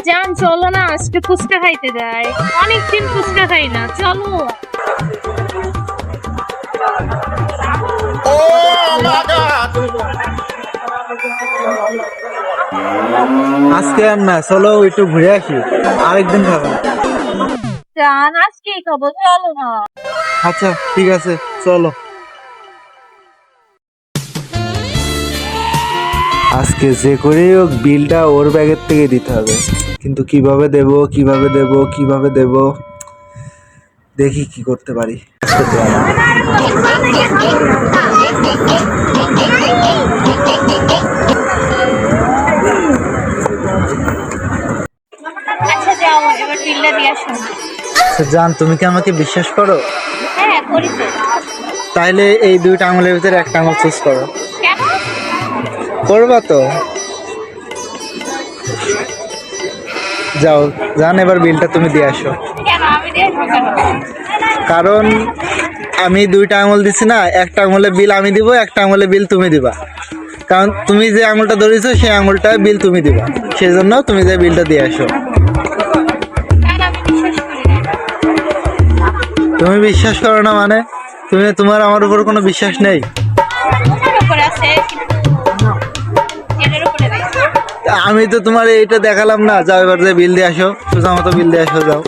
জান চলো না আজকে ফুচকা খাইতে যাই, অনেকদিন ফুচকা খাই না, চলো। আজকে আর না, চলো একটু ঘুরে আসি, আরেকদিন খাবো। জান আজকেই খাবো, চলো না। আচ্ছা ঠিক আছে, চলো। আজকে যে করে হোক বিলটা ওর ব্যাগের থেকে দিতে হবে, কিন্তু কিভাবে দেব কিভাবে দেব কিভাবে দেব, দেখি কি করতে পারি। আচ্ছা যাও, এবার বিলটা দিয়ে আসো। আচ্ছা জান, তুমি কি আমাকে বিশ্বাস করো? হ্যাঁ করি তো। তাইলে এই দুইটা আঙুলের ভিতরে একটা আঙুল চুজ করো। কেন? করবা তো? যাও জান, এবার বিলটা তুমি দিয়ে আসো। কেন আমি দিয়ে আসবো কেন? কারণ আমি দুইটা আঙুল দিছি না, একটা আঙুলে বিল আমি দিব, একটা আঙুলে বিল তুমি দিবা। কারণ তুমি যে আঙুলটা ধরেছো সেই আঙুলটা বিল তুমি দিবা, সেই জন্য তুমি যে বিলটা দিয়ে আসো। কারণ আমি বিশ্বাস করি না। তুমি বিশ্বাস করো না মানে? তোমার আমার উপর কোনো বিশ্বাস নেই? তোমার উপরে আছে, কিন্তু এটার উপরে নেই। আমি তো তোমার এইটা দেখালাম না। যাও এবার যে বিল দিয়ে আসো, সোজা মতো বিল দিয়ে আসো, যাও।